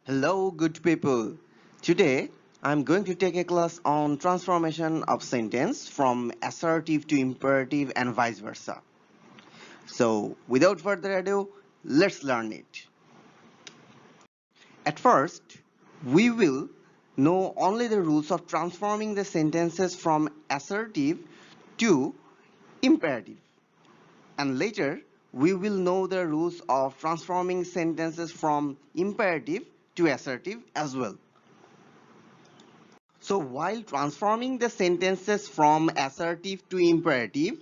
Hello, good people. Today, I'm going to take a class on transformation of sentence from assertive to imperative and vice versa. So, without further ado, let's learn it. At first, we will know only the rules of transforming the sentences from assertive to imperative. And later, we will know the rules of transforming sentences from imperative to assertive as well. So while transforming the sentences from assertive to imperative,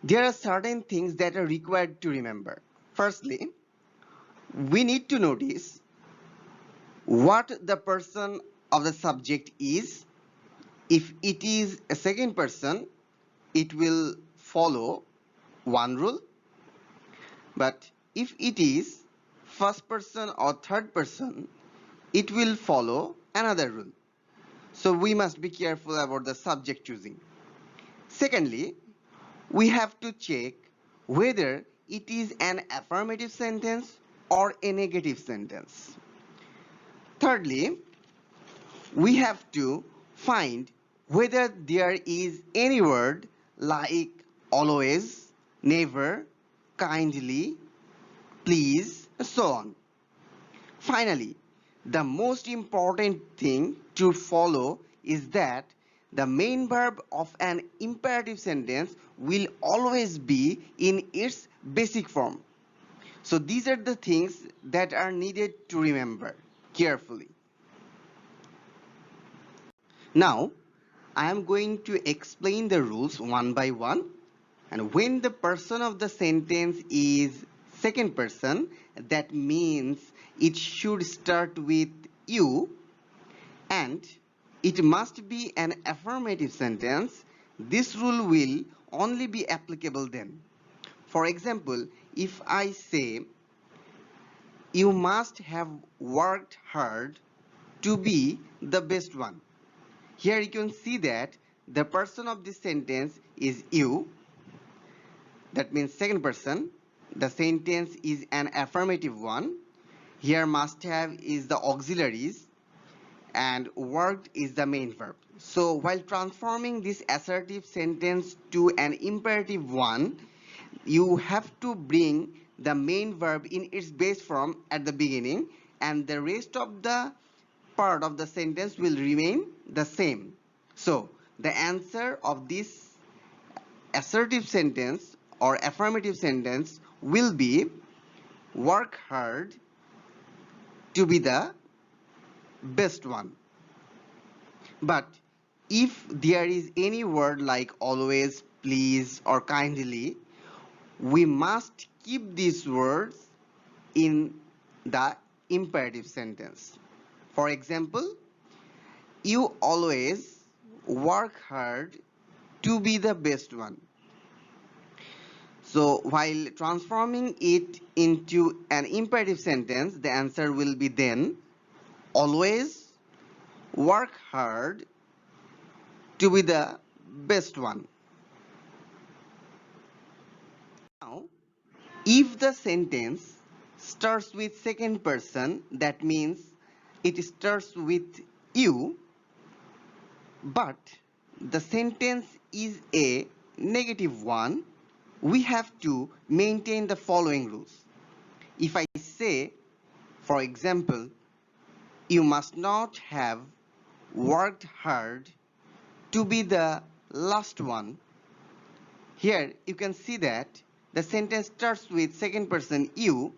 there are certain things that are required to remember. Firstly, we need to notice what the person of the subject is. If it is a second person, it will follow one rule. But if it is first person or third person, it will follow another rule. So we must be careful about the subject choosing. Secondly, we have to check whether it is an affirmative sentence or a negative sentence. Thirdly, we have to find whether there is any word like always, never, kindly, please, and so on. Finally, the most important thing to follow is that the main verb of an imperative sentence will always be in its basic form. So these are the things that are needed to remember carefully. Now, I am going to explain the rules one by one. And when the person of the sentence is second person, that means it should start with you, and it must be an affirmative sentence. This rule will only be applicable then. For example, if I say, you must have worked hard to be the best one. Here you can see that the person of this sentence is you. That means second person. The sentence is an affirmative one. Here must have is the auxiliaries and worked is the main verb. So while transforming this assertive sentence to an imperative one, you have to bring the main verb in its base form at the beginning, and the rest of the part of the sentence will remain the same. So the answer of this assertive sentence or affirmative sentence will be work hard to be the best one. But if there is any word like always, please, or kindly, we must keep these words in the imperative sentence. For example, you always work hard to be the best one. So while transforming it into an imperative sentence, the answer will be then always work hard to be the best one. Now, if the sentence starts with second person, that means it starts with you, but the sentence is a negative one, we have to maintain the following rules. If I say, for example, you must not have worked hard to be the last one, here you can see that the sentence starts with second person you,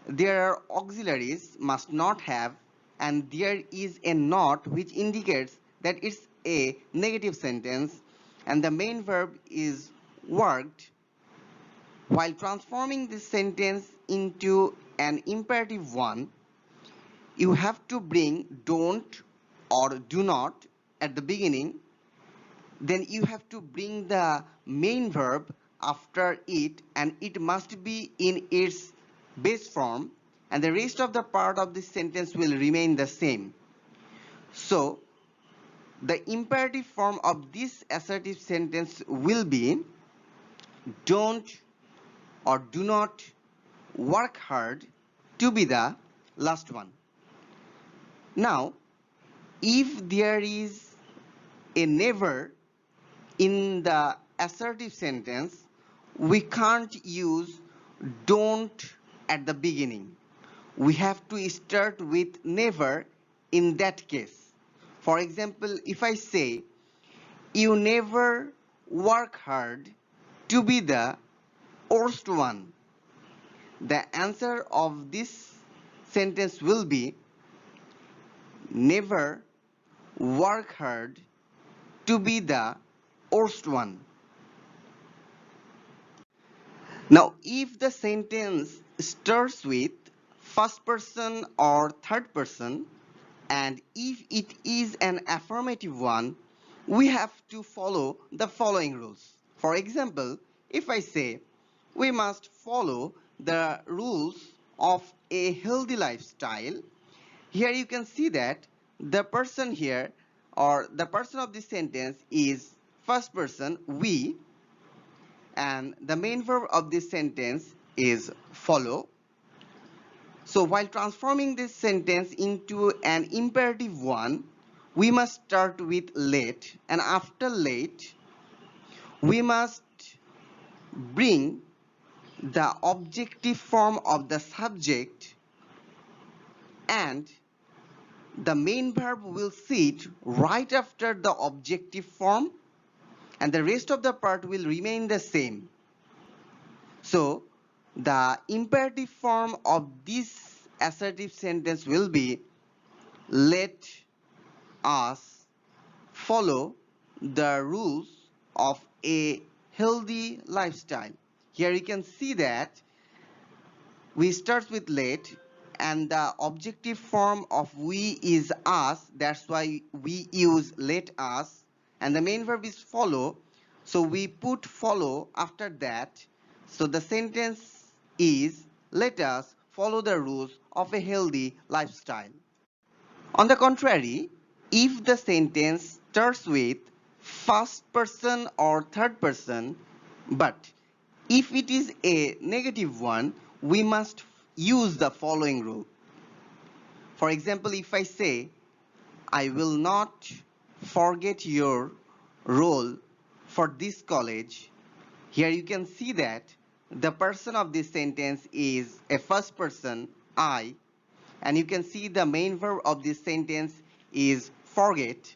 there are auxiliaries must not have, and there is a not which indicates that it's a negative sentence, and the main verb is worked. While transforming this sentence into an imperative one, you have to bring don't or do not at the beginning. Then you have to bring the main verb after it, and it must be in its base form, and the rest of the part of this sentence will remain the same. So the imperative form of this assertive sentence will be don't or do not work hard to be the last one. Now, if there is a never in the assertive sentence, we can't use don't at the beginning. We have to start with never in that case. For example, if I say, you never work hard to be the worst one, the answer of this sentence will be, never work hard to be the worst one. Now, if the sentence starts with first person or third person, and if it is an affirmative one, we have to follow the following rules. For example, if I say, we must follow the rules of a healthy lifestyle, here you can see that the person here, or the person of this sentence, is first person we, and the main verb of this sentence is follow. So while transforming this sentence into an imperative one, we must start with let, and after let, we must bring the objective form of the subject, and the main verb will sit right after the objective form, and the rest of the part will remain the same. So the imperative form of this assertive sentence will be, let us follow the rules of a healthy lifestyle. Here you can see that we start with let, and the objective form of we is us, that's why we use let us, and the main verb is follow, so we put follow after that. So the sentence is, let us follow the rules of a healthy lifestyle. On the contrary, if the sentence starts with first person or third person, but if it is a negative one, we must use the following rule. For example, if I say, I will not forget your role for this college, here you can see that the person of this sentence is a first person, I, and you can see the main verb of this sentence is forget,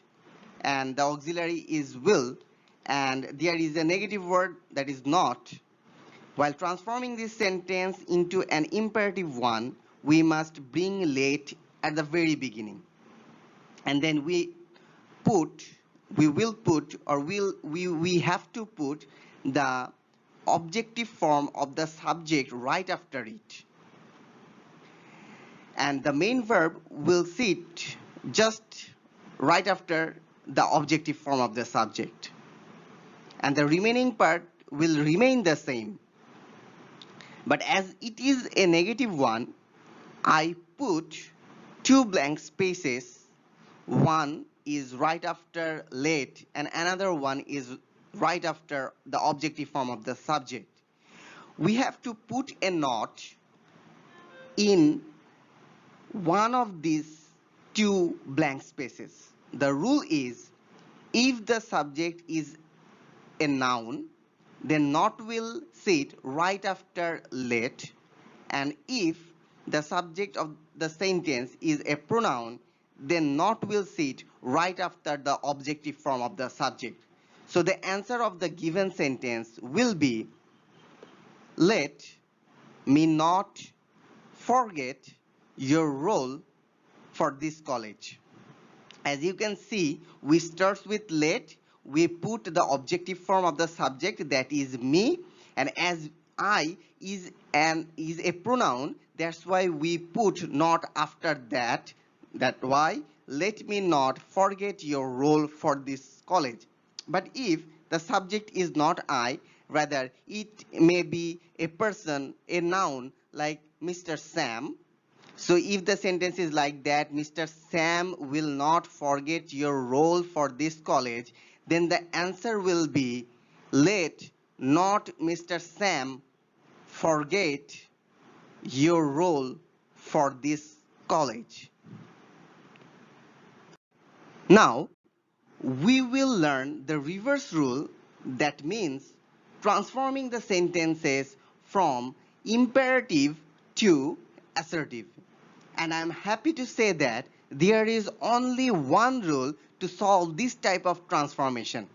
and the auxiliary is will, and there is a negative word that is not. While transforming this sentence into an imperative one, we must bring late at the very beginning, and then we will put, or we have to put the objective form of the subject right after it, and the main verb will sit just right after the objective form of the subject, and the remaining part will remain the same. But as it is a negative one, I put two blank spaces. One is right after let, and another one is right after the objective form of the subject. We have to put a not in one of these two blank spaces. The rule is, if the subject is a noun, then not will sit right after let, and if the subject of the sentence is a pronoun, then not will sit right after the objective form of the subject. So the answer of the given sentence will be, let me not forget your role for this college. As you can see, we start with let, we put the objective form of the subject, that is me, and as I is a pronoun, that's why we put not after that. That why, let me not forget your role for this college. But if the subject is not I, rather it may be a person, a noun like Mr. Sam. So if the sentence is like that, Mr. Sam will not forget your role for this college, then the answer will be, let not Mr. Sam forget your role for this college. Now, we will learn the reverse rule, that means transforming the sentences from imperative to assertive. And I'm happy to say that there is only one rule to solve this type of transformation.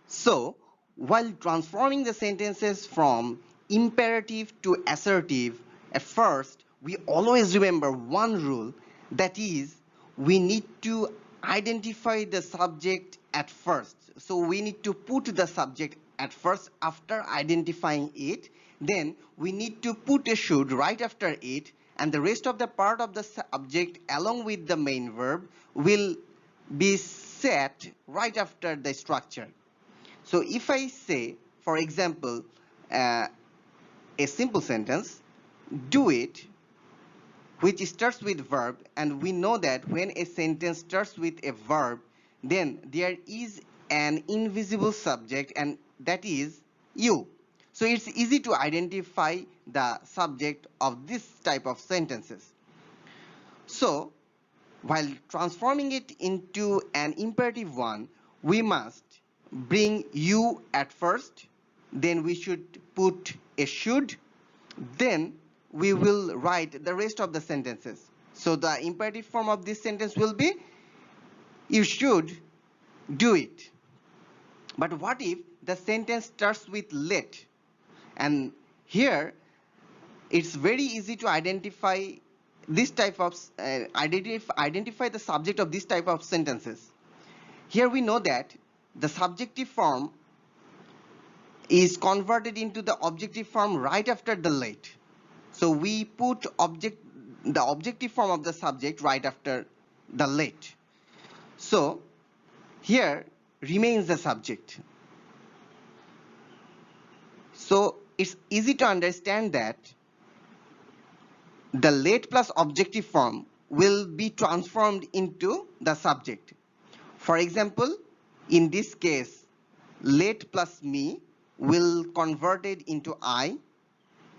So, while transforming the sentences from imperative to assertive, at first we always remember one rule, that is, we need to identify the subject at first. So, we need to put the subject at first after identifying it. Then, we need to put a should right after it, and the rest of the part of the subject along with the main verb will be set right after the structure. So if I say, for example, a simple sentence, do it, which starts with verb, and we know that when a sentence starts with a verb, then there is an invisible subject, and that is you. So it's easy to identify the subject of this type of sentences. So while transforming it into an imperative one, we must bring you at first, then we should put a should, then we will write the rest of the sentences. So the imperative form of this sentence will be, you should do it. But what if the sentence starts with let? And here it's very easy to identify this type of identify the subject of this type of sentences. Here we know that the subjective form is converted into the objective form right after the let. So we put the objective form of the subject right after the let. So here remains the subject. So it's easy to understand that the let plus objective form will be transformed into the subject. For example, in this case, let plus me will converted into I.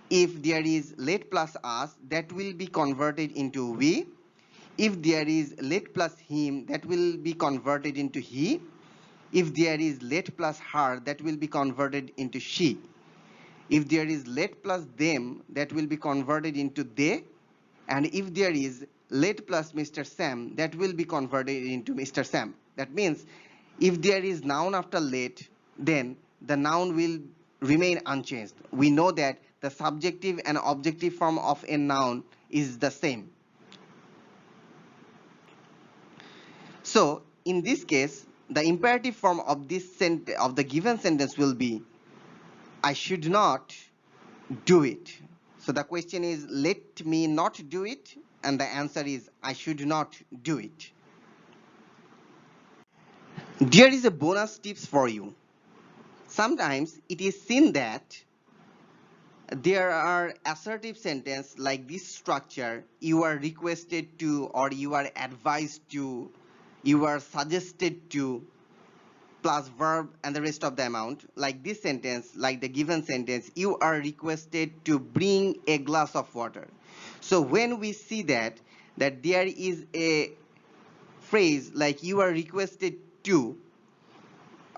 If there is let plus us, that will be converted into we. If there is let plus him, that will be converted into he. If there is let plus her, that will be converted into she. If there is let plus them, that will be converted into they. And if there is let plus Mr. Sam, that will be converted into Mr. Sam. That means if there is noun after let, then the noun will remain unchanged. We know that the subjective and objective form of a noun is the same. So in this case, the imperative form of the given sentence will be, I should not do it. So the question is, let me not do it, and the answer is, I should not do it. There is a bonus tips for you. Sometimes it is seen that there are assertive sentences like this structure, you are requested to, or you are advised to, you are suggested to, plus verb and the rest of the amount. Like this sentence, like the given sentence, you are requested to bring a glass of water. So when we see that there is a phrase like you are requested to,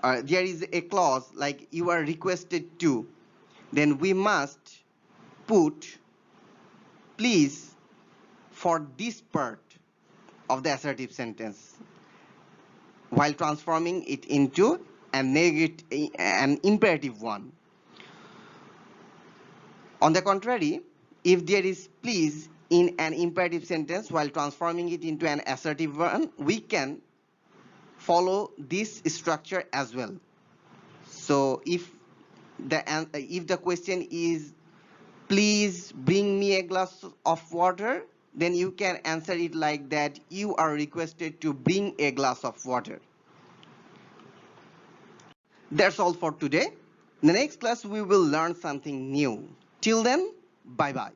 there is a clause like you are requested to, then we must put please for this part of the assertive sentence while transforming it into an imperative one. On the contrary, if there is please in an imperative sentence while transforming it into an assertive one, we can follow this structure as well. So if the question is please bring me a glass of water, then you can answer it like that, you are requested to bring a glass of water. That's all for today. In the next class we will learn something new. Till then, bye bye.